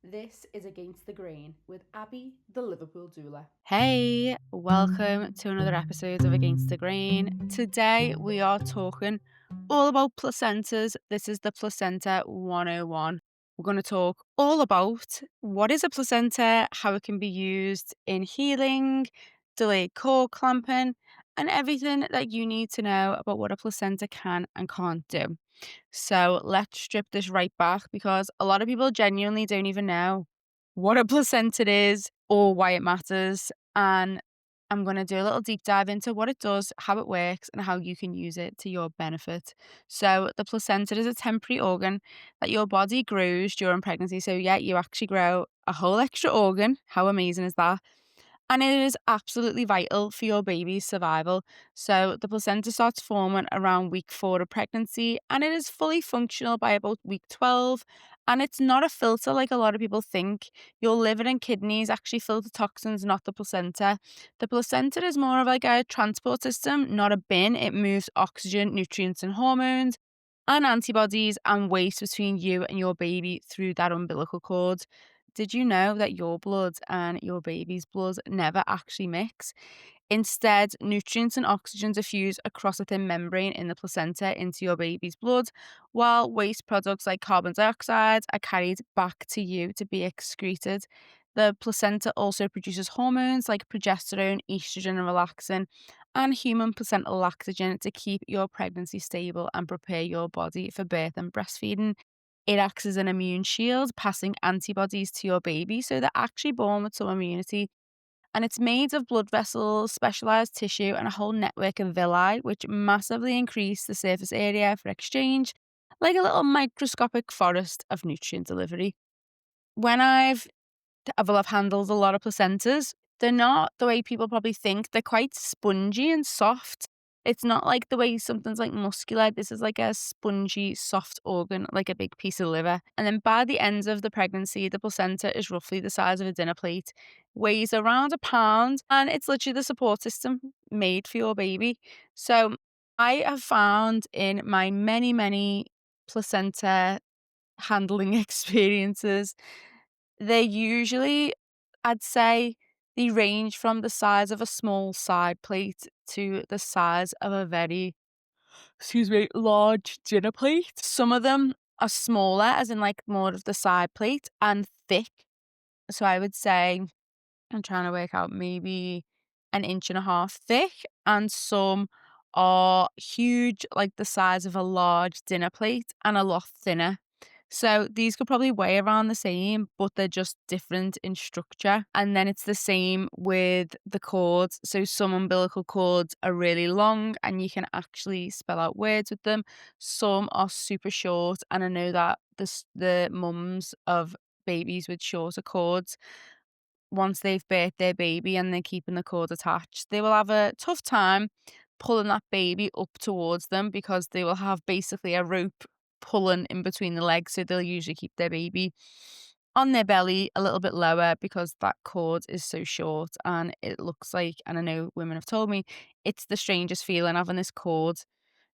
This is Against the Grain with Abby, the Liverpool doula. Hey, welcome to another episode of Against the Grain. Today we are talking all about placentas. This is the Placenta 101. We're going to talk all about what is a placenta, how it can be used in healing, delayed cord clamping, and everything that you need to know about what a placenta can and can't do. So let's strip this right back because a lot of people genuinely don't even know what a placenta is or why it matters. And I'm going to do a little deep dive into what it does, how it works, and how you can use it to your benefit. So, the placenta is a temporary organ that your body grows during pregnancy. So, yeah, you actually grow a whole extra organ. How amazing is that? And it is absolutely vital for your baby's survival. So, the placenta starts forming around week 4 of pregnancy and it is fully functional by about week 12. And it's not a filter like a lot of people think. Your liver and kidneys actually filter toxins, not the placenta. The placenta is more of like a transport system, not a bin. It moves oxygen, nutrients, and hormones and antibodies and waste between you and your baby through that umbilical cord. Did you know that your blood and your baby's blood never actually mix? Instead, nutrients and oxygen diffuse across a thin membrane in the placenta into your baby's blood, while waste products like carbon dioxide are carried back to you to be excreted. The placenta also produces hormones like progesterone, estrogen, and relaxin, and human placental lactogen to keep your pregnancy stable and prepare your body for birth and breastfeeding. It acts as an immune shield, passing antibodies to your baby, so they're actually born with some immunity. And it's made of blood vessels, specialized tissue, and a whole network of villi, which massively increase the surface area for exchange, like a little microscopic forest of nutrient delivery. When I've handled a lot of placentas. They're not the way people probably think. They're quite spongy and soft. It's not like the way something's like muscular. This is like a spongy, soft organ, like a big piece of liver. And then by the end of the pregnancy, the placenta is roughly the size of a dinner plate, weighs around a pound, and it's literally the support system made for your baby. So I have found in my many, many placenta handling experiences they usually, I'd say, they range from the size of a small side plate to the size of a very, large dinner plate. Some of them are smaller, as in like more of the side plate and thick. So I would say I'm trying to work out maybe an inch and a half thick, and some are huge, like the size of a large dinner plate, and a lot thinner. So these could probably weigh around the same, but they're just different in structure. And then it's the same with the cords. So some umbilical cords are really long and you can actually spell out words with them. Some are super short. And I know that the mums of babies with shorter cords, once they've birthed their baby and they're keeping the cord attached, they will have a tough time pulling that baby up towards them because they will have basically a rope pulling in between the legs. So they'll usually keep their baby on their belly a little bit lower because that cord is so short. And it looks like, and I know women have told me, it's the strangest feeling having this cord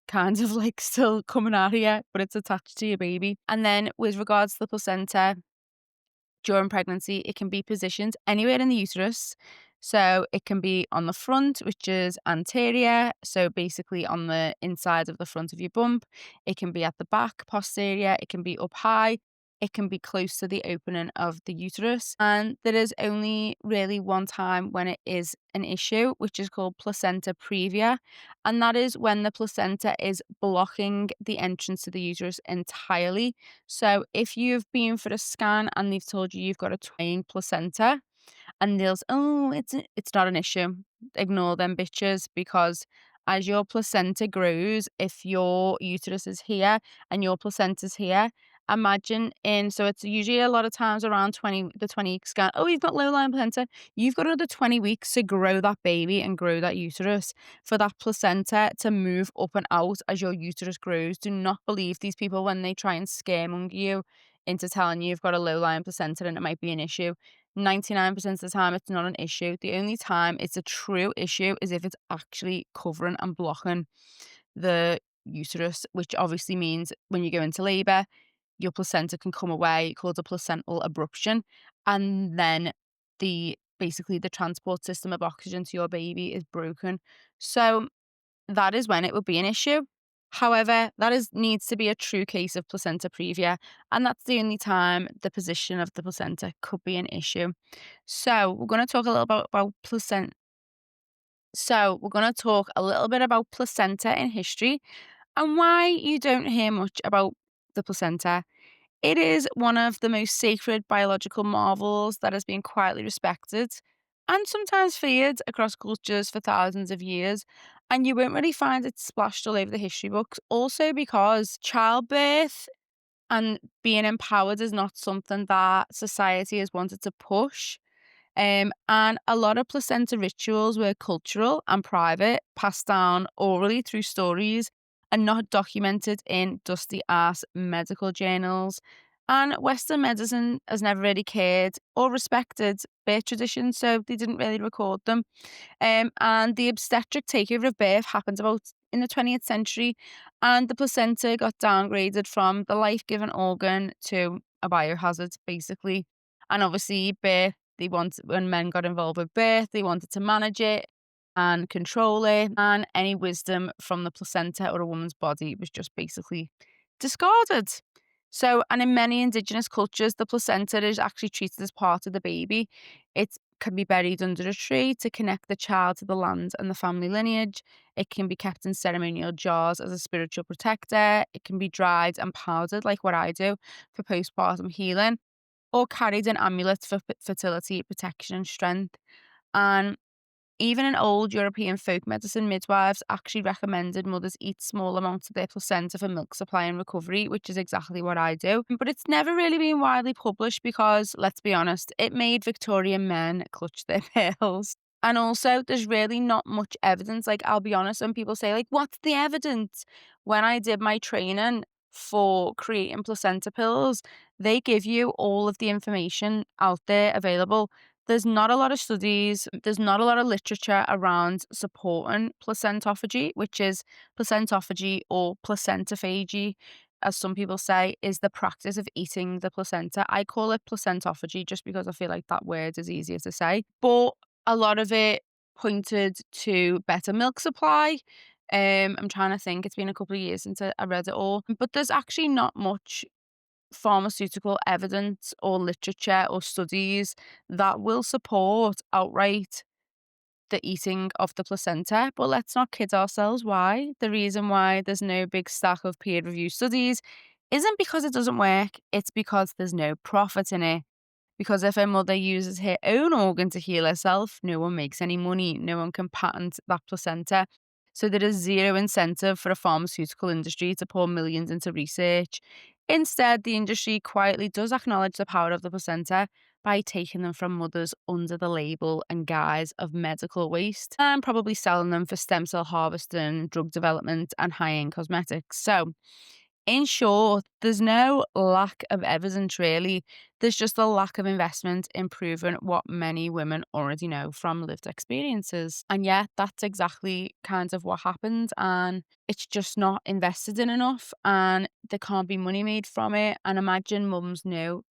kind of like still coming out of you, but it's attached to your baby. And then with regards to the placenta, during pregnancy, it can be positioned anywhere in the uterus. So it can be on the front, which is anterior, so basically on the inside of the front of your bump. It can be at the back, posterior. It can be up high. It can be close to the opening of the uterus. And there is only really one time when it is an issue, which is called placenta previa. And that is when the placenta is blocking the entrance to the uterus entirely. So if you've been for a scan and they've told you you've got a twinning placenta and they'll say, "Oh, it's not an issue." Ignore them bitches because as your placenta grows, if your uterus is here and your placenta's here, imagine so it's usually a lot of times around 20 week scan. Oh, you've got low lying placenta. You've got another 20 weeks to grow that baby and grow that uterus for that placenta to move up and out as your uterus grows. Do not believe these people when they try and scaremonger you into telling you you've got a low lying placenta and it might be an issue. 99% of the time, it's not an issue. The only time it's a true issue is if it's actually covering and blocking the uterus, which obviously means when you go into labor, your placenta can come away, called a placental abruption, and then basically the transport system of oxygen to your baby is broken. So that is when it would be an issue. However, needs to be a true case of placenta previa, and that's the only time the position of the placenta could be an issue. So we're going to talk a little about placenta. So we're going to talk a little bit about placenta in history and why you don't hear much about the placenta. It is one of the most sacred biological marvels that has been quietly respected and sometimes feared across cultures for thousands of years. And you won't really find it splashed all over the history books, also because childbirth and being empowered is not something that society has wanted to push. And a lot of placenta rituals were cultural and private, passed down orally through stories and not documented in dusty ass medical journals. And Western medicine has never really cared or respected birth traditions, so they didn't really record them. And the obstetric takeover of birth happened about in the 20th century, and the placenta got downgraded from the life-giving organ to a biohazard, basically. And obviously, when men got involved with birth, they wanted to manage it and control it, and any wisdom from the placenta or a woman's body was just basically discarded. So, and in many indigenous cultures, the placenta is actually treated as part of the baby. It can be buried under a tree to connect the child to the land and the family lineage. It can be kept in ceremonial jars as a spiritual protector. It can be dried and powdered, like what I do, for postpartum healing, or carried in amulets for fertility, protection, and strength. And even in old European folk medicine, midwives actually recommended mothers eat small amounts of their placenta for milk supply and recovery, which is exactly what I do. But it's never really been widely published because, let's be honest, it made Victorian men clutch their pearls. And also, there's really not much evidence. Like, I'll be honest, when people say, like, what's the evidence? When I did my training for creating placenta pills, they give you all of the information out there available. There's not a lot of studies, there's not a lot of literature around supporting placentophagy, which is placentophagy or placentophagy, as some people say, is the practice of eating the placenta. I call it placentophagy just because I feel like that word is easier to say. But a lot of it pointed to better milk supply. I'm trying to think, it's been a couple of years since I read it all, but there's actually not much pharmaceutical evidence or literature or studies that will support outright the eating of the placenta. But let's not kid ourselves. Why? The reason why there's no big stack of peer reviewed studies isn't because it doesn't work, it's because there's no profit in it. Because if a mother uses her own organ to heal herself, no one makes any money. No one can patent that placenta. So there is zero incentive for a pharmaceutical industry to pour millions into research. Instead, the industry quietly does acknowledge the power of the placenta by taking them from mothers under the label and guise of medical waste and probably selling them for stem cell harvesting, drug development, and high end cosmetics. So, in short, there's no lack of evidence really. There's just a lack of investment in proving what many women already know from lived experiences. And yeah, that's exactly kind of what happened. And it's just not invested in enough and there can't be money made from it. And imagine mums know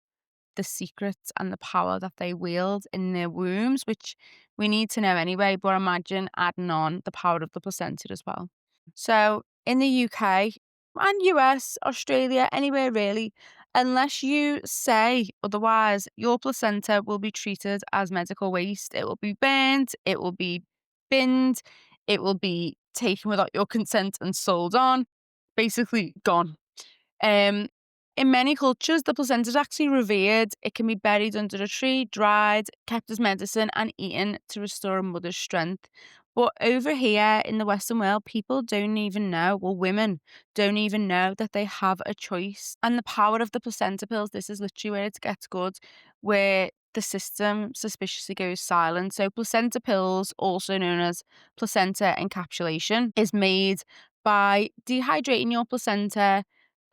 the secrets and the power that they wield in their wombs, which we need to know anyway. But imagine adding on the power of the placenta as well. So in the UK and US, Australia, anywhere really, unless you say otherwise, your placenta will be treated as medical waste. It will be burnt, it will be binned, it will be taken without your consent and sold on, basically gone. Um, in many cultures, the placenta is actually revered. It can be buried under a tree, dried, kept as medicine, and eaten to restore a mother's strength. But over here in the Western world, people don't even know, well, women don't even know that they have a choice. And the power of the placenta pills, this is literally where it gets good, where the system suspiciously goes silent. So, placenta pills, also known as placenta encapsulation, is made by dehydrating your placenta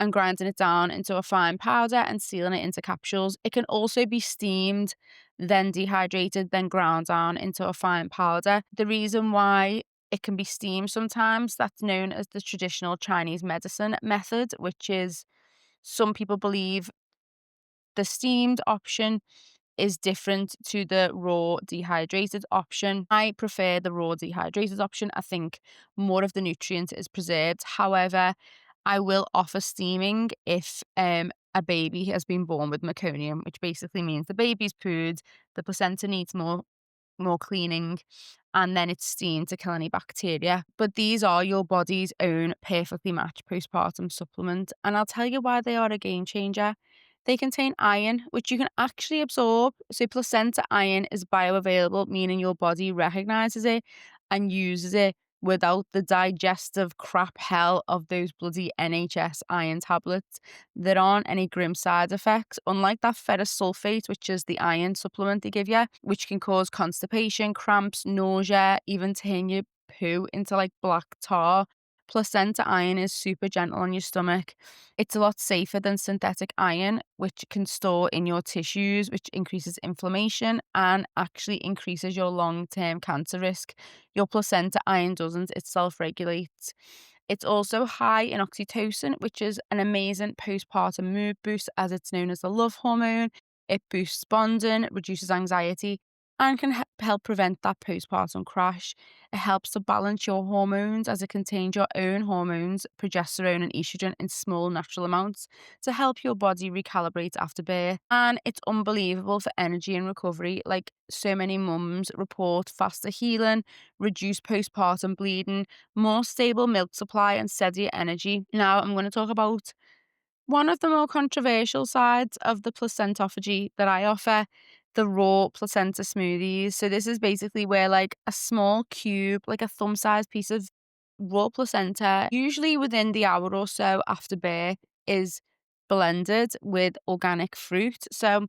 and grinding it down into a fine powder and sealing it into capsules. It can also be steamed, then dehydrated, then ground down into a fine powder. The reason why it can be steamed sometimes, that's known as the traditional Chinese medicine method, which is Some people believe the steamed option is different to the raw dehydrated option. I prefer the raw dehydrated option. I think more of the nutrient is preserved. However, I will offer steaming if a baby has been born with meconium, which basically means the baby's pooed, the placenta needs more cleaning, and then it's steamed to kill any bacteria. But these are your body's own perfectly matched postpartum supplement, and I'll tell you why they are a game changer. They contain iron, which you can actually absorb. So, placenta iron is bioavailable, meaning your body recognizes it and uses it without the digestive crap hell of those bloody NHS iron tablets. There aren't any grim side effects, unlike that ferrous sulfate, which is the iron supplement they give you, which can cause constipation, cramps, nausea, even turn your poo into like black tar. Placenta iron is super gentle on your stomach. It's a lot safer than synthetic iron, which can store in your tissues, which increases inflammation and actually increases your long term cancer risk. Your placenta iron doesn't, it self regulates. It's also high in oxytocin, which is an amazing postpartum mood boost, as it's known as the love hormone. It boosts bonding, reduces anxiety, and can help prevent that postpartum crash. It helps to balance your hormones as it contains your own hormones, progesterone and estrogen, in small natural amounts to help your body recalibrate after birth. And it's unbelievable for energy and recovery. Like, so many mums report faster healing, reduced postpartum bleeding, more stable milk supply, and steadier energy. Now, I'm going to talk about one of the more controversial sides of the placentophagy that I offer, the raw placenta smoothies. So this is basically where like a small cube, like a thumb-sized piece of raw placenta, usually within the hour or so after birth, is blended with organic fruit. So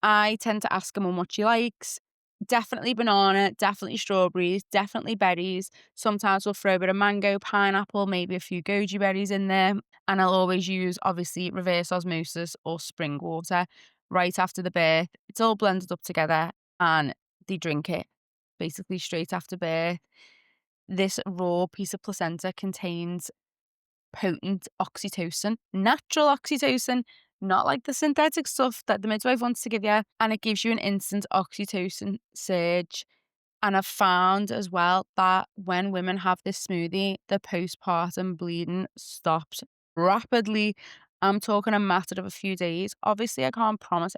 I tend to ask her mum what she likes. Definitely banana, definitely strawberries, definitely berries. Sometimes we'll throw a bit of mango, pineapple, maybe a few goji berries in there. And I'll always use, obviously, reverse osmosis or spring water right after the birth. It's all blended up together and they drink it basically straight after birth. This raw piece of placenta contains potent oxytocin, natural oxytocin, not like the synthetic stuff that the midwife wants to give you. And it gives you an instant oxytocin surge. And I've found as well that when women have this smoothie, the postpartum bleeding stops rapidly. I'm talking a matter of a few days. Obviously, I can't promise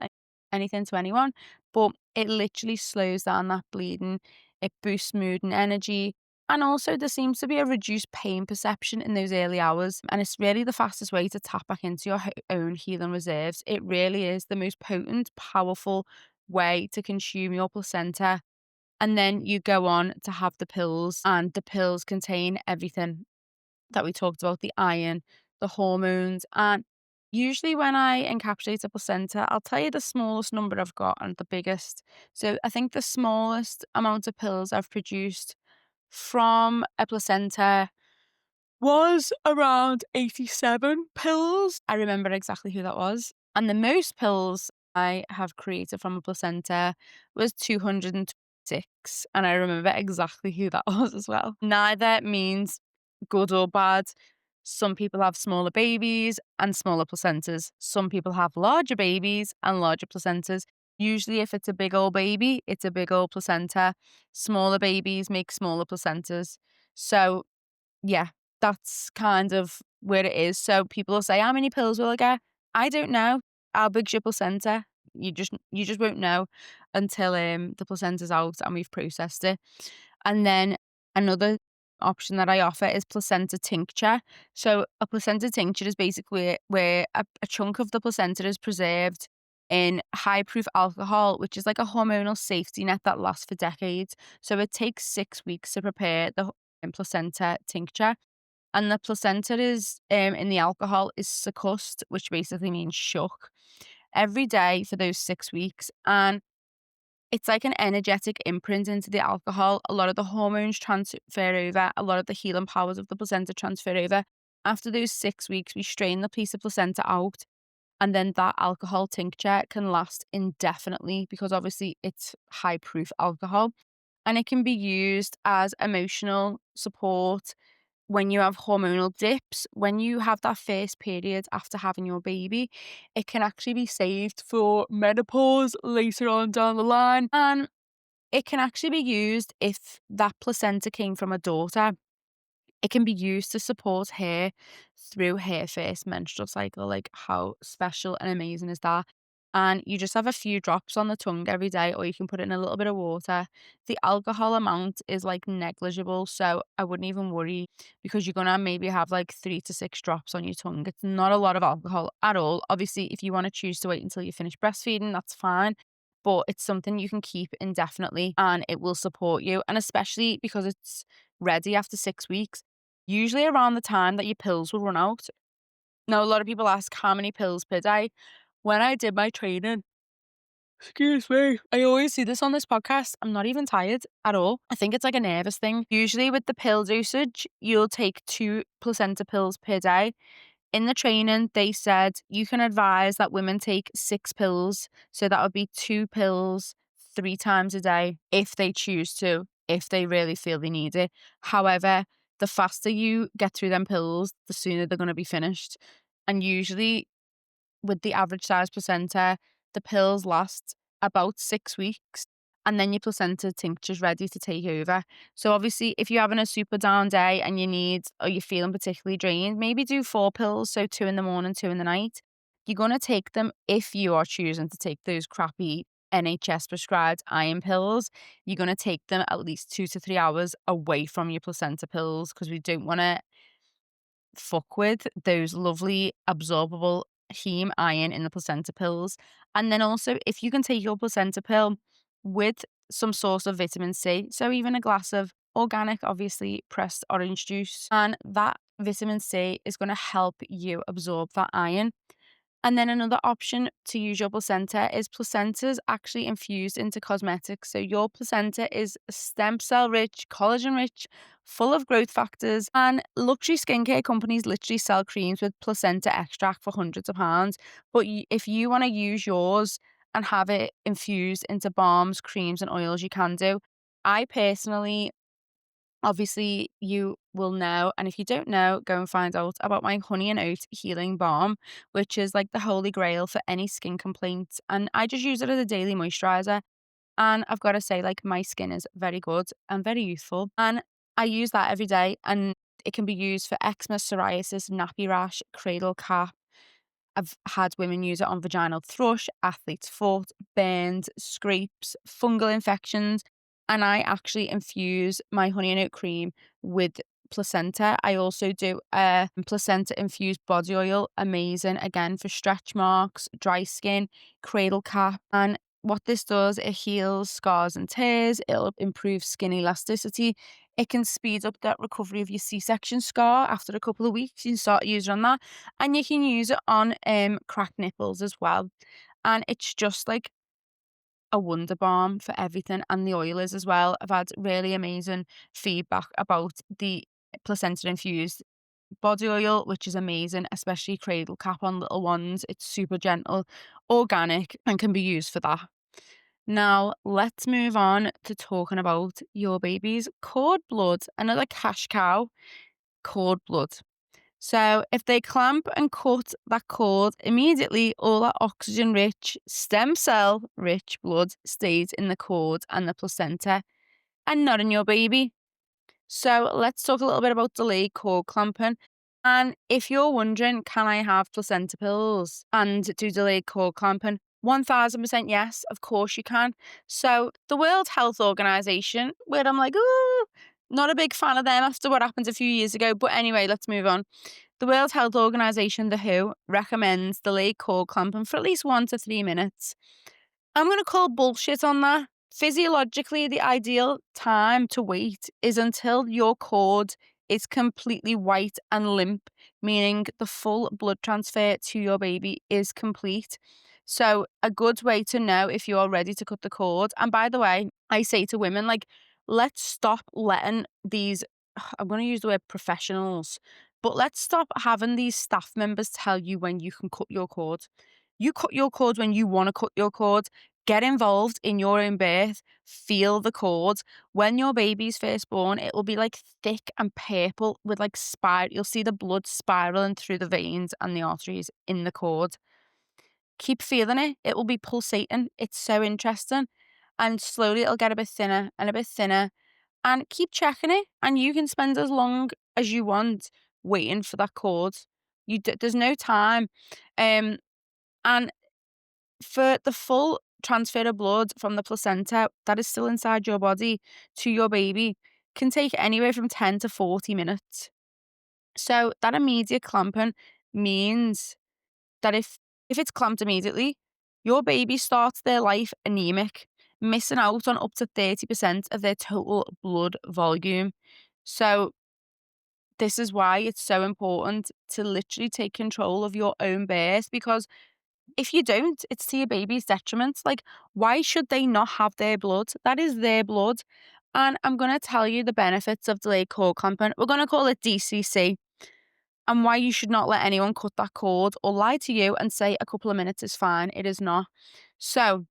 anything to anyone, but it literally slows down that bleeding. It boosts mood and energy. And also, there seems to be a reduced pain perception in those early hours. And it's really the fastest way to tap back into your own healing reserves. It really is the most potent, powerful way to consume your placenta. And then you go on to have the pills, and the pills contain everything that we talked about, the iron, the hormones. And usually when I encapsulate a placenta, I'll tell you the smallest number I've got and the biggest. So I think the smallest amount of pills I've produced from a placenta was around 87 pills. I remember exactly who that was. And the most pills I have created from a placenta was 226. And I remember exactly who that was as well. Neither means good or bad. Some people have smaller babies and smaller placentas. Some people have larger babies and larger placentas. Usually, if it's a big old baby, it's a big old placenta. Smaller babies make smaller placentas. So, yeah, that's kind of where it is. So people will say, "How many pills will I get?" I don't know. How big's your placenta? You just won't know until the placenta's out and we've processed it. And then another option that I offer is placenta tincture. So a placenta tincture is basically where a chunk of the placenta is preserved in high proof alcohol, which is like a hormonal safety net that lasts for decades. So it takes 6 weeks to prepare the placenta tincture. And the placenta is in the alcohol is succussed, which basically means shook, every day for those 6 weeks. And it's like an energetic imprint into the alcohol. A lot of the hormones transfer over, a lot of the healing powers of the placenta transfer over. After those 6 weeks, we strain the piece of placenta out, and then that alcohol tincture can last indefinitely because obviously it's high proof alcohol. And it can be used as emotional support, when you have hormonal dips, when you have that first period after having your baby, it can actually be saved for menopause later on down the line. And it can actually be used if that placenta came from a daughter. It can be used to support her through her first menstrual cycle. Like, how special and amazing is that? And you just have a few drops on the tongue every day, or you can put it in a little bit of water. The alcohol amount is like negligible, so I wouldn't even worry because you're gonna maybe have like 3 to 6 drops on your tongue. It's not a lot of alcohol at all. Obviously, if you want to choose to wait until you finish breastfeeding, that's fine, but it's something you can keep indefinitely and it will support you. And especially because it's ready after 6 weeks, usually around the time that your pills will run out. Now, a lot of people ask how many pills per day. When I did my training, excuse me, I always see this on this podcast. I'm not even tired at all. I think it's like a nervous thing. Usually, with the pill dosage, you'll take 2 placenta pills per day. In the training, they said you can advise that women take 6 pills. So that would be 2 pills 3 times a day if they choose to, if they really feel they need it. However, the faster you get through them pills, the sooner they're going to be finished. And usually, with the average size placenta, the pills last about 6 weeks, and then your placenta tincture's ready to take over. So obviously, if you're having a super down day and you need, or you're feeling particularly drained, maybe do 4 pills, so 2 in the morning, 2 in the night. You're going to take them if you are choosing to take those crappy NHS prescribed iron pills. You're going to take them at least 2 to 3 hours away from your placenta pills because we don't want to fuck with those lovely absorbable heme iron in the placenta pills. And then also, if you can take your placenta pill with some source of vitamin C, so even a glass of organic, obviously pressed orange juice, and that vitamin C is going to help you absorb that iron. And then another option to use your placenta is placentas actually infused into cosmetics. So your placenta is stem cell rich, collagen rich, full of growth factors, and luxury skincare companies literally sell creams with placenta extract for hundreds of pounds. But if you want to use yours and have it infused into balms, creams, and oils, you can do. I personally, obviously, you will know, and if you don't know, go and find out about my honey and oat healing balm, which is like the holy grail for any skin complaints. And I just use it as a daily moisturizer. And I've got to say, like, my skin is very good and very youthful. And I use that every day, and it can be used for eczema, psoriasis, nappy rash, cradle cap. I've had women use it on vaginal thrush, athlete's foot, burns, scrapes, fungal infections. And I actually infuse my honey and oat cream with placenta. I also do a placenta infused body oil, amazing again for stretch marks, dry skin, cradle cap. And what this does, it heals scars and tears, it'll improve skin elasticity. It can speed up that recovery of your C-section scar after a couple of weeks. You can start using on that, and you can use it on cracked nipples as well. And it's just like a wonder balm for everything, and the oil is as well. I've had really amazing feedback about the placenta infused body oil, which is amazing, especially cradle cap on little ones. It's super gentle, organic, and can be used for that. Now, let's move on to talking about your baby's cord blood, another cash cow, cord blood. So, if they clamp and cut that cord, immediately all that oxygen rich, stem cell rich blood stays in the cord and the placenta and not in your baby. So, let's talk a little bit about delayed cord clamping. And if you're wondering, can I have placenta pills and do delayed cord clamping? 1000% yes, of course you can. So, the World Health Organization, where I'm like, ooh, not a big fan of them after what happened a few years ago. But anyway, let's move on. The World Health Organization, the WHO, recommends delayed cord clamping for at least 1 to 3 minutes. I'm going to call bullshit on that. Physiologically, the ideal time to wait is until your cord is completely white and limp, meaning the full blood transfer to your baby is complete. So, a good way to know if you're ready to cut the cord. And by the way, I say to women, like, let's stop letting these, I'm going to use the word professionals, but let's stop having these staff members tell you when you can cut your cord. You cut your cord when you want to cut your cord. Get involved in your own birth. Feel the cord. When your baby's first born, it will be like thick and purple with like spiral. You'll see the blood spiraling through the veins and the arteries in the cord. Keep feeling it. It will be pulsating. It's so interesting. And slowly it'll get a bit thinner and a bit thinner. And keep checking it. And you can spend as long as you want waiting for that cord. There's no time. Um, and for the full transfer of blood from the placenta that is still inside your body to your baby can take anywhere from 10 to 40 minutes. So that immediate clamping means that if it's clamped immediately, your baby starts their life anemic, missing out on up to 30% of their total blood volume. So this is why it's so important to literally take control of your own birth, because if you don't, it's to your baby's detriment. Like, why should they not have their blood? That is their blood. And I'm going to tell you the benefits of delayed cord clamping. We're going to call it DCC, and why you should not let anyone cut that cord or lie to you and say a couple of minutes is fine. It is not. So,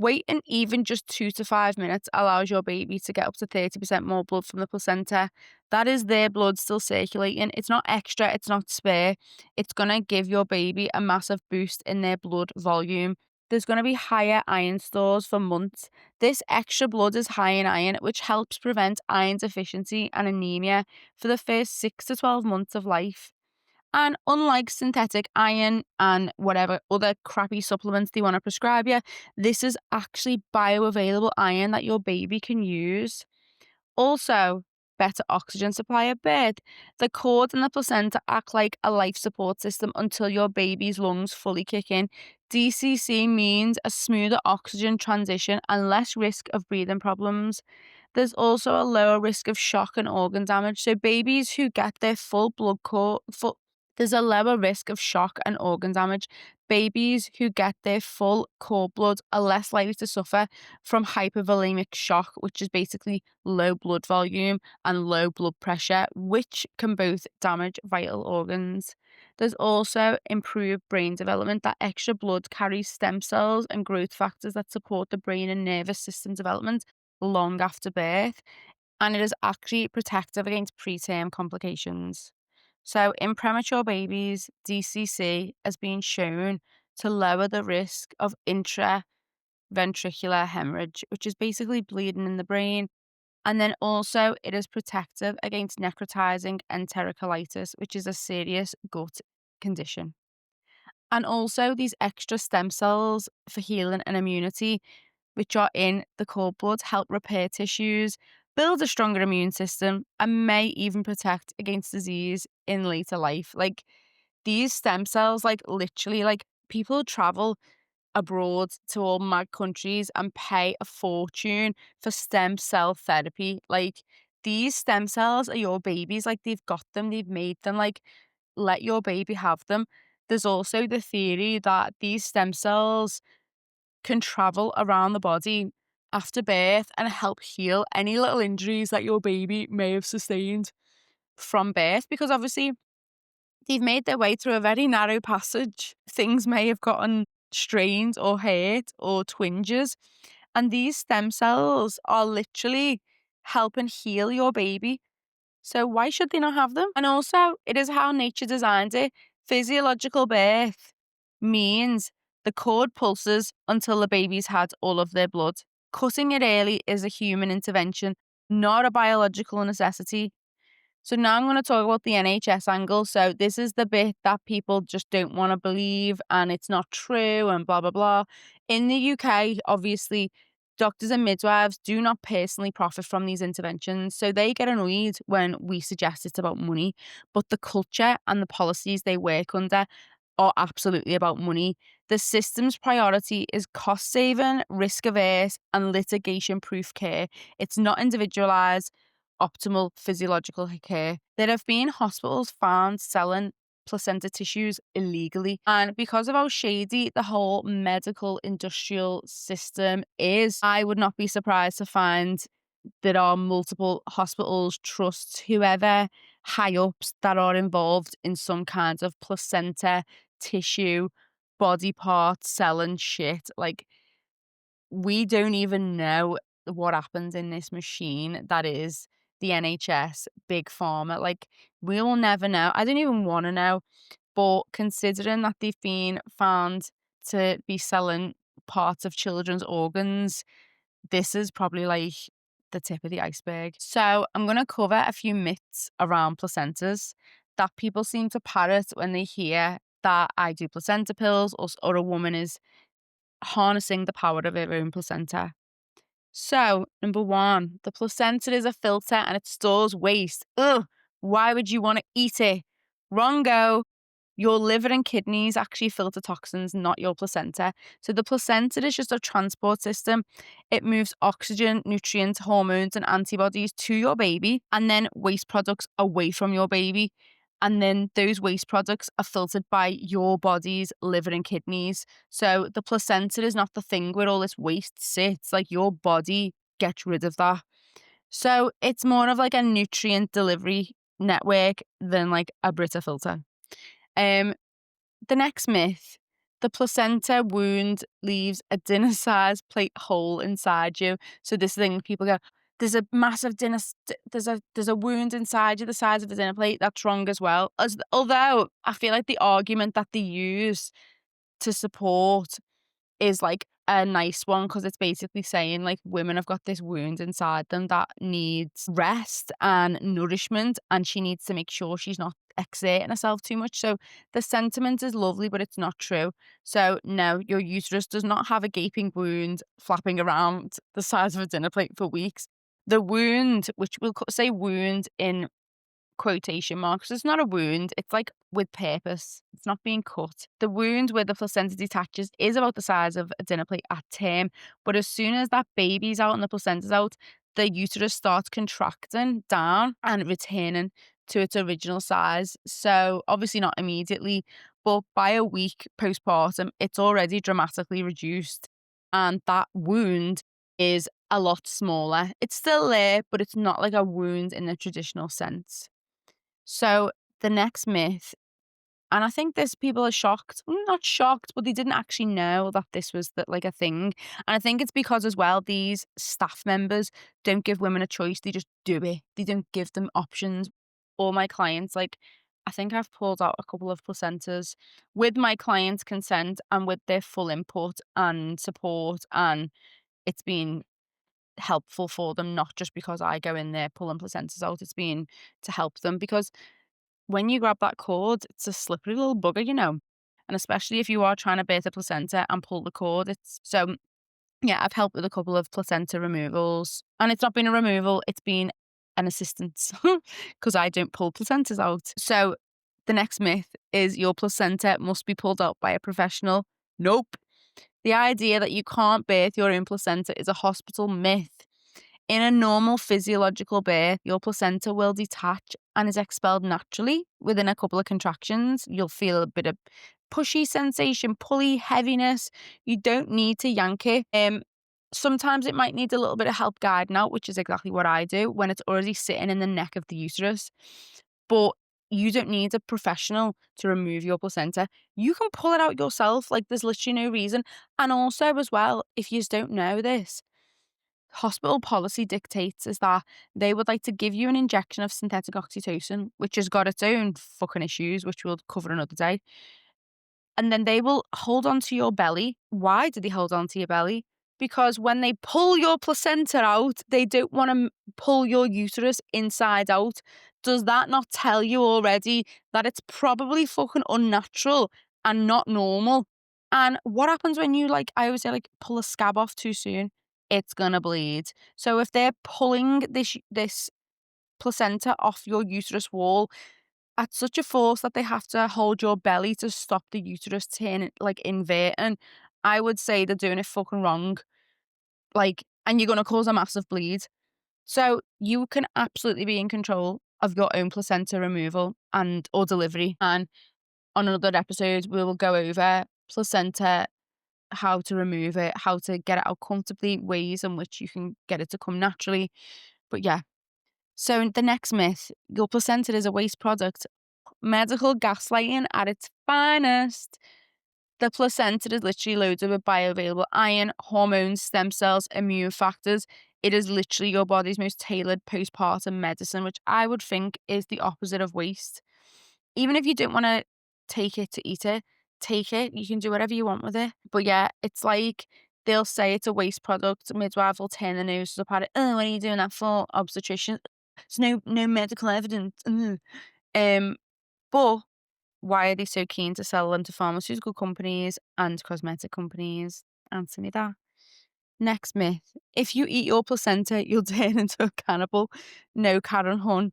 waiting even just 2 to 5 minutes allows your baby to get up to 30% more blood from the placenta. That is their blood still circulating. It's not extra, it's not spare. It's going to give your baby a massive boost in their blood volume. There's going to be higher iron stores for months. This extra blood is high in iron, which helps prevent iron deficiency and anemia for the first 6 to 12 months of life. And unlike synthetic iron and whatever other crappy supplements they want to prescribe you, this is actually bioavailable iron that your baby can use. Also, better oxygen supply at birth. The cord and the placenta act like a life support system until your baby's lungs fully kick in. DCC means a smoother oxygen transition and less risk of breathing problems. There's also a lower risk of shock and organ damage. So babies who get their full blood cord, there's a lower risk of shock and organ damage. Babies who get their full cord blood are less likely to suffer from hypovolemic shock, which is basically low blood volume and low blood pressure, which can both damage vital organs. There's also improved brain development. That extra blood carries stem cells and growth factors that support the brain and nervous system development long after birth, and it is actually protective against preterm complications. So, in premature babies, DCC has been shown to lower the risk of intraventricular hemorrhage, which is basically bleeding in the brain. And then also, it is protective against necrotizing enterocolitis, which is a serious gut condition. And also, these extra stem cells for healing and immunity, which are in the cord blood, help repair tissues, build a stronger immune system, and may even protect against disease in later life. Like, these stem cells, like literally, like people travel abroad to all mad countries and pay a fortune for stem cell therapy. Like, these stem cells are your babies. Like, they've got them, they've made them. Like, let your baby have them. There's also the theory that these stem cells can travel around the body after birth and help heal any little injuries that your baby may have sustained from birth, because obviously they've made their way through a very narrow passage. Things may have gotten strained or hurt or twinges, and these stem cells are literally helping heal your baby. So why should they not have them? And also, it is how nature designed it. Physiological birth means the cord pulses until the baby's had all of their blood. Cutting it early is a human intervention, not a biological necessity. So now I'm going to talk about the NHS angle. So this is the bit that people just don't want to believe and it's not true and blah, blah, blah. In the UK, obviously, doctors and midwives do not personally profit from these interventions. So they get annoyed when we suggest it's about money. But the culture and the policies they work under are absolutely about money. The system's priority is cost saving, risk averse, and litigation proof care. It's not individualized optimal physiological care. There have been hospitals found selling placenta tissues illegally. And because of how shady the whole medical industrial system is, I would not be surprised to find there are multiple hospitals, trusts, whoever high ups that are involved in some kind of placenta tissue, body part selling shit. Like, we don't even know what happens in this machine that is the NHS, big pharma. Like, we will never know. I don't even want to know. But considering that they've been found to be selling parts of children's organs, this is probably like the tip of the iceberg. So, I'm going to cover a few myths around placentas that people seem to parrot when they hear that I do placenta pills, or a woman is harnessing the power of her own placenta. So, number one, the placenta is a filter and it stores waste. Ugh, why would you want to eat it? Wrongo. Your liver and kidneys actually filter toxins, not your placenta. So the placenta is just a transport system. It moves oxygen, nutrients, hormones, and antibodies to your baby, and then waste products away from your baby. And then those waste products are filtered by your body's liver and kidneys. So the placenta is not the thing where all this waste sits. Like, your body gets rid of that. So it's more of like a nutrient delivery network than like a Brita filter. Um, the next myth, the placenta wound leaves a dinner-sized plate hole inside you. So this thing, people go, there's a massive there's a wound inside you the size of the dinner plate. That's wrong as well. Although I feel like the argument that they use to support is like a nice one, because it's basically saying like women have got this wound inside them that needs rest and nourishment, and she needs to make sure she's not exerting herself too much. So the sentiment is lovely, but it's not true. So no, your uterus does not have a gaping wound flapping around the size of a dinner plate for weeks. The wound, which we'll say wound in quotation marks. It's not a wound. It's like with purpose. It's not being cut. The wound where the placenta detaches is about the size of a dinner plate at term. But as soon as that baby's out and the placenta's out, the uterus starts contracting down and returning to its original size. So obviously not immediately, but by a week postpartum, it's already dramatically reduced. And that wound is a lot smaller. It's still there, but it's not like a wound in the traditional sense. So the next myth, and I think this people are shocked, not shocked, but they didn't actually know that this was like a thing. And I think it's because as well, these staff members don't give women a choice. They just do it. They don't give them options. All my clients, like, I think I've pulled out a couple of placentas with my clients' consent and with their full input and support. And it's been helpful for them, not just because I go in there pulling placentas out. It's been to help them, because when you grab that cord, it's a slippery little bugger, you know. And especially if you are trying to birth a placenta and pull the cord, it's so yeah, I've helped with a couple of placenta removals. And it's not been a removal, it's been an assistance because I don't pull placentas out. So the next myth is your placenta must be pulled out by a professional. Nope. The idea that you can't birth your own placenta is a hospital myth. In a normal physiological birth, your placenta will detach and is expelled naturally within a couple of contractions. You'll feel a bit of pushy sensation, pulley, heaviness. You don't need to yank it. Sometimes it might need a little bit of help guiding out, which is exactly what I do when it's already sitting in the neck of the uterus. But you don't need a professional to remove your placenta. You can pull it out yourself. Like, there's literally no reason. And also, as well, if you just don't know this, hospital policy dictates is that they would like to give you an injection of synthetic oxytocin, which has got its own fucking issues, which we'll cover another day. And then they will hold on to your belly. Why do they hold on to your belly? Because when they pull your placenta out, they don't want to pull your uterus inside out. Does that not tell you already that it's probably fucking unnatural and not normal? And what happens when you, like, I always say, like, pull a scab off too soon? It's gonna bleed. So if they're pulling this placenta off your uterus wall at such a force that they have to hold your belly to stop the uterus turning, like, inverting, I would say they're doing it fucking wrong. Like, and you're gonna cause a massive bleed. So you can absolutely be in control of your own placenta removal and or delivery. And on another episode, we will go over placenta, how to remove it, how to get it out comfortably, ways in which you can get it to come naturally. But yeah. So the next myth, your placenta is a waste product. Medical gaslighting at its finest. The placenta is literally loaded with bioavailable iron, hormones, stem cells, immune factors. It is literally your body's most tailored postpartum medicine, which I would think is the opposite of waste. Even if you don't want to take it to eat it, take it. You can do whatever you want with it. But yeah, it's like they'll say it's a waste product. Midwife will turn their noses up at it. Oh, what are you doing that for? Obstetrician. There's no medical evidence. Ugh. But why are they so keen to sell them to pharmaceutical companies and cosmetic companies? Answer me that. Next myth. If you eat your placenta, you'll turn into a cannibal. No, Karen Hun.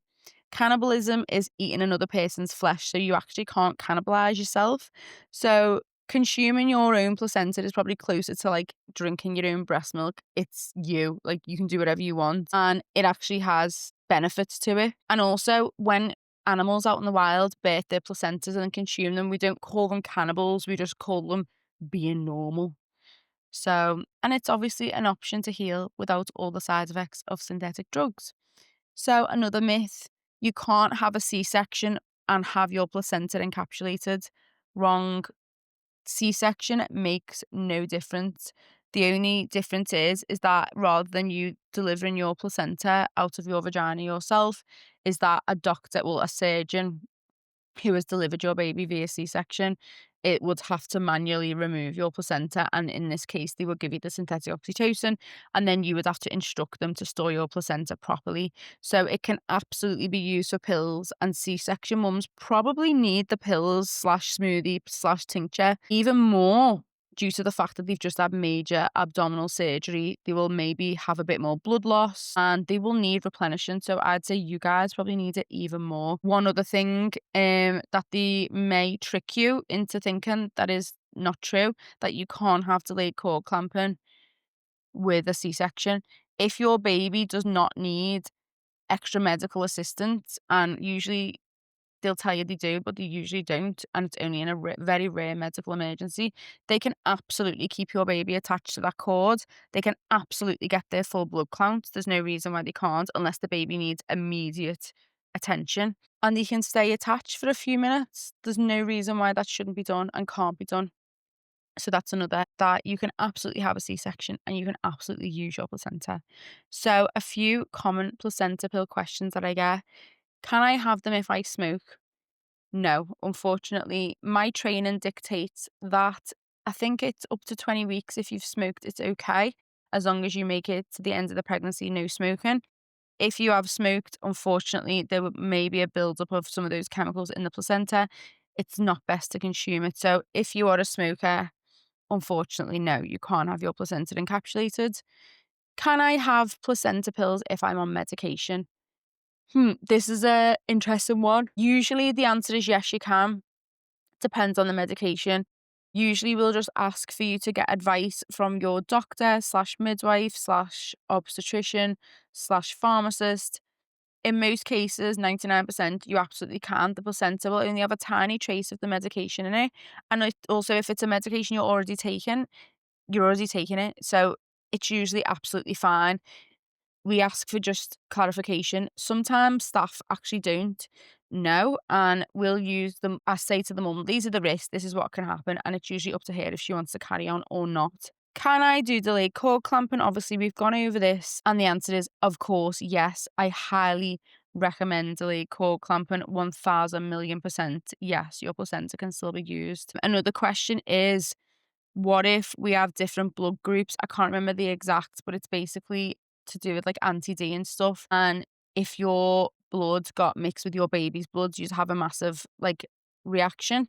Cannibalism is eating another person's flesh, so you actually can't cannibalize yourself. So consuming your own placenta is probably closer to like drinking your own breast milk. It's you. Like you can do whatever you want. And it actually has benefits to it. And also when animals out in the wild birth their placentas and then consume them, we don't call them cannibals, we just call them being normal. So, and it's obviously an option to heal without all the side effects of synthetic drugs. So, another myth, you can't have a C section and have your placenta encapsulated. Wrong. C section makes no difference. The only difference is that rather than you delivering your placenta out of your vagina yourself, is that a doctor, well, a surgeon who has delivered your baby via C-section, it would have to manually remove your placenta. And in this case, they would give you the synthetic oxytocin, and then you would have to instruct them to store your placenta properly. So it can absolutely be used for pills, and C-section mums probably need the pills slash smoothie slash tincture even more due to the fact that they've just had major abdominal surgery. They will maybe have a bit more blood loss and they will need replenishing. So I'd say you guys probably need it even more. One other thing that they may trick you into thinking that is not true, that you can't have delayed cord clamping with a C-section. If your baby does not need extra medical assistance, and usually they'll tell you they do, but they usually don't, and it's only in a very rare medical emergency, they can absolutely keep your baby attached to that cord. They can absolutely get their full blood count. There's no reason why they can't unless the baby needs immediate attention. And they can stay attached for a few minutes. There's no reason why that shouldn't be done and can't be done. So that's another, that you can absolutely have a C-section and you can absolutely use your placenta. So a few common placenta pill questions that I get. Can I have them if I smoke? No, unfortunately. My training dictates that I think it's up to 20 weeks. If you've smoked, it's okay, as long as you make it to the end of the pregnancy, no smoking. If you have smoked, unfortunately, there may be a buildup of some of those chemicals in the placenta. It's not best to consume it. So if you are a smoker, unfortunately, no, you can't have your placenta encapsulated. Can I have placenta pills if I'm on medication? This is a interesting one. Usually the answer is yes, you can. Depends on the medication. Usually we'll just ask for you to get advice from your doctor slash midwife slash obstetrician slash pharmacist. In most cases, 99%, you absolutely can. The placenta will only have a tiny trace of the medication in it. And also, if it's a medication you're already taking it. So it's usually absolutely fine. We ask for just clarification. Sometimes staff actually don't know, and we'll use them. I say to the mum, these are the risks, this is what can happen, and it's usually up to her if she wants to carry on or not. Can I do delayed cord clamping? Obviously, we've gone over this, and the answer is, of course, yes. I highly recommend delayed cord clamping, 1000,000,000%. Yes, your placenta can still be used. Another question is, what if we have different blood groups? I can't remember the exact, but it's basically to do with like anti-D and stuff. And if your blood got mixed with your baby's blood, you'd have a massive like reaction.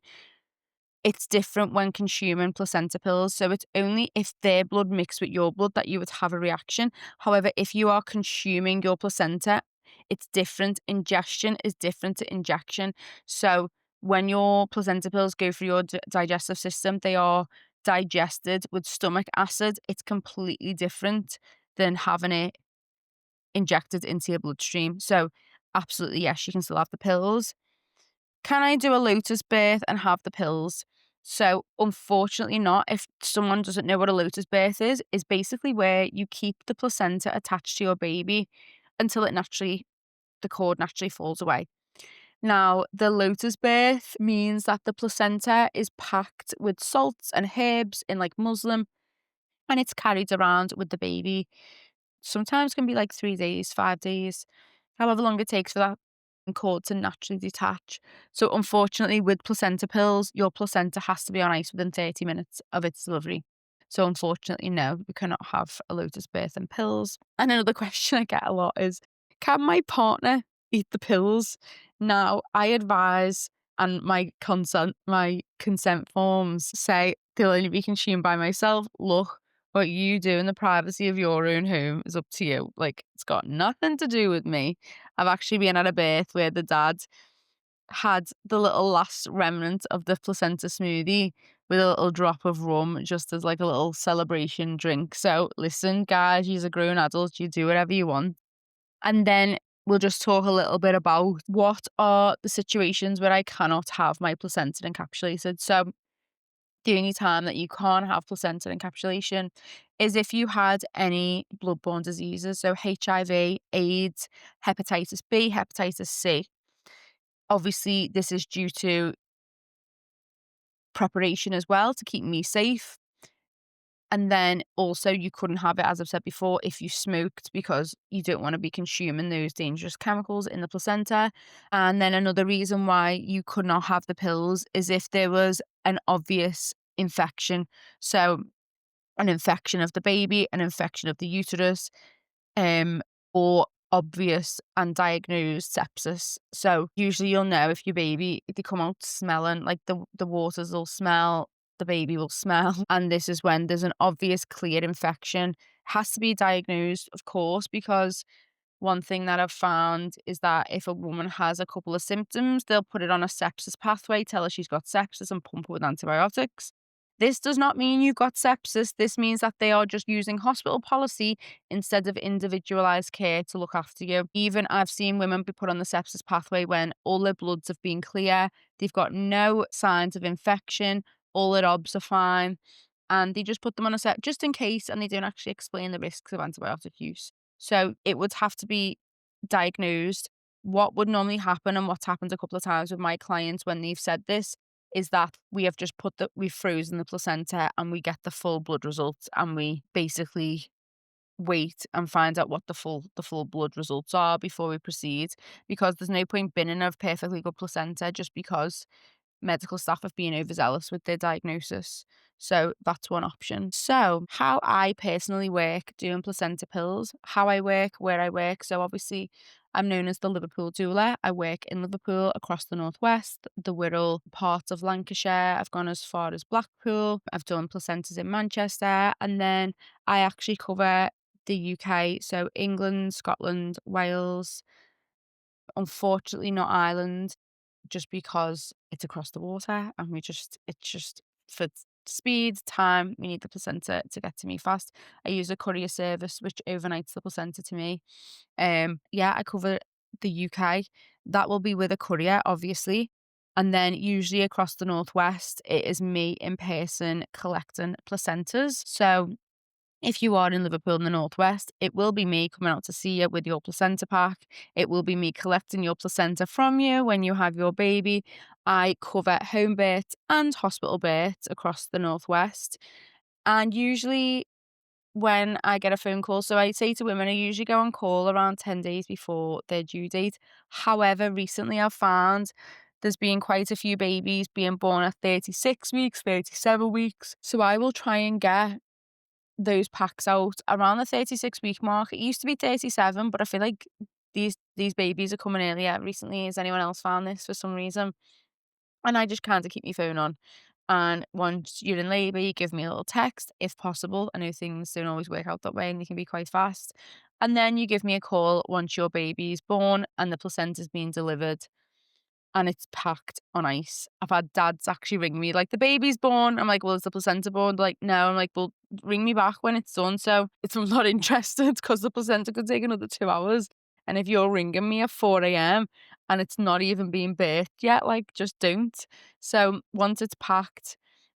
It's different when consuming placenta pills. So it's only if their blood mixed with your blood that you would have a reaction. However, if you are consuming your placenta, it's different. Ingestion is different to injection. So when your placenta pills go through your digestive system, they are digested with stomach acid. It's completely different than having it injected into your bloodstream. So absolutely, yes, you can still have the pills. Can I do a lotus birth and have the pills? So unfortunately not. If someone doesn't know what a lotus birth is basically where you keep the placenta attached to your baby until the cord naturally falls away. Now, the lotus birth means that the placenta is packed with salts and herbs in like muslin, and it's carried around with the baby. Sometimes can be like 3 days, 5 days, however long it takes for that cord to naturally detach. So unfortunately, with placenta pills, your placenta has to be on ice within 30 minutes of its delivery. So unfortunately, no, we cannot have a lotus birth and pills. And another question I get a lot is, can my partner eat the pills? Now, I advise, and my consent forms say they'll only be consumed by myself. Look, what you do in the privacy of your own home is up to you. Like, it's got nothing to do with me. I've actually been at a birth where the dad had the little last remnant of the placenta smoothie with a little drop of rum just as like a little celebration drink. So listen, guys, you're a grown adult, you do whatever you want. And then we'll just talk a little bit about what are the situations where I cannot have my placenta encapsulated. So the only time that you can't have placenta encapsulation is if you had any bloodborne diseases, so HIV, AIDS, hepatitis B, hepatitis C. Obviously, this is due to preparation as well to keep me safe. And then also, you couldn't have it, as I've said before, if you smoked because you don't want to be consuming those dangerous chemicals in the placenta. And then another reason why you could not have the pills is if there was an obvious infection. So, an infection of the baby, an infection of the uterus, um, or obvious and diagnosed sepsis. So usually you'll know if your baby, if they come out smelling, like the waters will smell, the baby will smell. And this is when there's an obvious clear infection. Has to be diagnosed, of course, because one thing that I've found is that if a woman has a couple of symptoms, they'll put it on a sepsis pathway, tell her she's got sepsis and pump her with antibiotics. This does not mean you've got sepsis. This means that they are just using hospital policy instead of individualized care to look after you. Even I've seen women be put on the sepsis pathway when all their bloods have been clear, they've got no signs of infection, all their obs are fine, and they just put them on a set just in case, and they don't actually explain the risks of antibiotic use. So it would have to be diagnosed. What would normally happen, and what's happened a couple of times with my clients when they've said this, is that we have just we've frozen the placenta and we get the full blood results, and we basically wait and find out what the full blood results are before we proceed, because there's no point binning a perfectly good placenta just because medical staff have been overzealous with their diagnosis. So that's one option. So, how I personally work doing placenta pills, how I work, where I work. So, obviously, I'm known as the Liverpool doula. I work in Liverpool, across the Northwest, the Wirral, parts of Lancashire. I've gone as far as Blackpool. I've done placentas in Manchester. And then I actually cover the UK. So, England, Scotland, Wales, unfortunately, not Ireland, just because it's across the water and it's just for speed, time, we need the placenta to get to me fast. I use a courier service which overnights the placenta to me. Yeah, I cover the UK. That will be with a courier, obviously. And then usually across the Northwest, it is me in person collecting placentas. So if you are in Liverpool in the Northwest, it will be me coming out to see you with your placenta pack. It will be me collecting your placenta from you when you have your baby. I cover home births and hospital births across the Northwest. And usually when I get a phone call, so I say to women, I usually go on call around 10 days before their due date. However, recently I've found there's been quite a few babies being born at 36 weeks, 37 weeks. So I will try and get those packs out around the 36-week mark. It used to be 37, but I feel like these babies are coming earlier recently. Has anyone else found this for some reason? And I just kind of keep my phone on. And once you're in labour, you give me a little text if possible. I know things don't always work out that way and they can be quite fast. And then you give me a call once your baby is born and the placenta's being delivered and it's packed on ice. I've had dads actually ring me like, "The baby's born." I'm like, "Well, is the placenta born?" They're like, "No." I'm like, "Well, ring me back when it's done." So if I'm not interested, because the placenta could take another 2 hours. And if you're ringing me at 4 a.m. and it's not even being birthed yet, like, just don't. So once it's packed,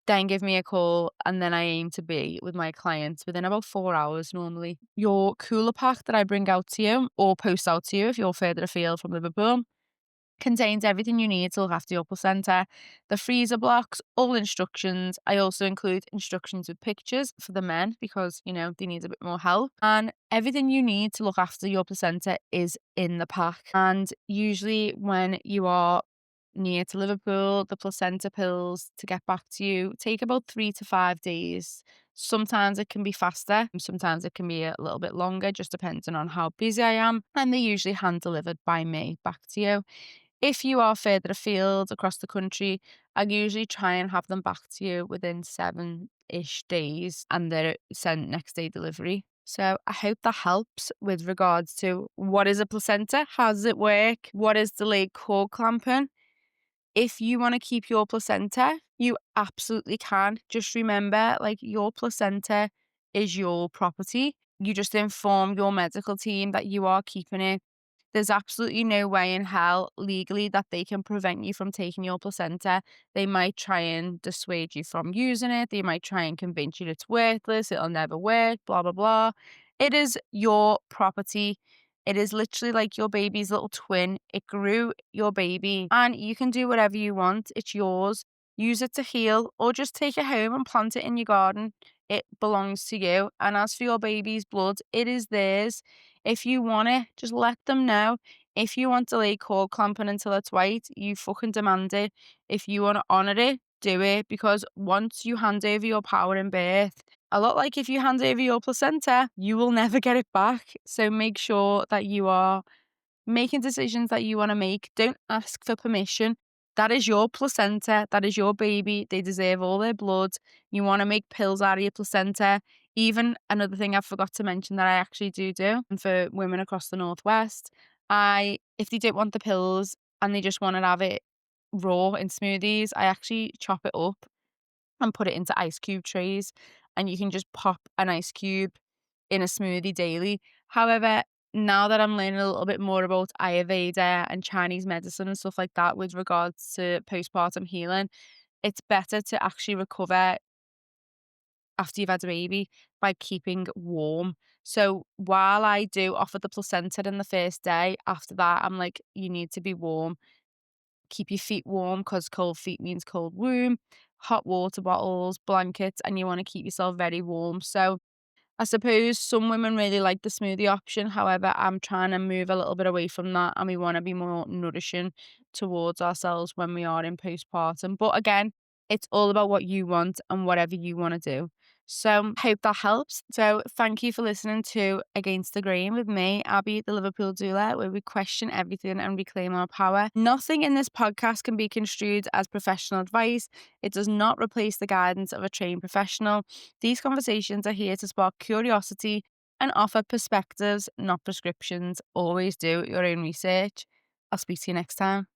then give me a call, and then I aim to be with my clients within about 4 hours normally. Your cooler pack that I bring out to you or post out to you if you're further afield from Liverpool, Contains everything you need to look after your placenta. The freezer blocks, all instructions. I also include instructions with pictures for the men because, they need a bit more help. And everything you need to look after your placenta is in the pack. And usually when you are near to Liverpool, the placenta pills to get back to you take about 3 to 5 days. Sometimes it can be faster, sometimes it can be a little bit longer, just depending on how busy I am. And they're usually hand delivered by me back to you. If you are further afield across the country, I usually try and have them back to you within 7-ish days and they're sent next day delivery. So I hope that helps with regards to what is a placenta, how does it work, what is delayed cord clamping. If you want to keep your placenta, you absolutely can. Just remember, your placenta is your property. You just inform your medical team that you are keeping it. There's absolutely no way in hell legally that they can prevent you from taking your placenta. They might try and dissuade you from using it. They might try and convince you it's worthless, it'll never work, blah, blah, blah. It is your property. It is literally like your baby's little twin. It grew your baby and you can do whatever you want. It's yours. Use it to heal or just take it home and plant it in your garden. It belongs to you. And as for your baby's blood, it is theirs. If you want it, just let them know. If you want delayed cord clamping until it's white, you fucking demand it. If you want to honour it, do it. Because once you hand over your power in birth, a lot like if you hand over your placenta, you will never get it back. So make sure that you are making decisions that you want to make. Don't ask for permission. That is your placenta. That is your baby. They deserve all their blood. You want to make pills out of your placenta. Even another thing I forgot to mention that I actually do for women across the Northwest. If they don't want the pills and they just want to have it raw in smoothies, I actually chop it up and put it into ice cube trays, and you can just pop an ice cube in a smoothie daily. However, now that I'm learning a little bit more about Ayurveda and Chinese medicine and stuff like that with regards to postpartum healing, it's better to actually recover after you've had a baby by keeping warm. So while I do offer the placenta in the first day, after that, I'm like, you need to be warm. Keep your feet warm because cold feet means cold womb, hot water bottles, blankets, and you want to keep yourself very warm. So I suppose some women really like the smoothie option. However, I'm trying to move a little bit away from that and we want to be more nourishing towards ourselves when we are in postpartum. But again, it's all about what you want and whatever you want to do. So hope that helps. So thank you for listening to Against the Grain with me, Abby, the Liverpool doula, where we question everything and reclaim our power. Nothing in this podcast can be construed as professional advice. It does not replace the guidance of a trained professional. These conversations are here to spark curiosity and offer perspectives, not prescriptions. Always do your own research. I'll speak to you next time.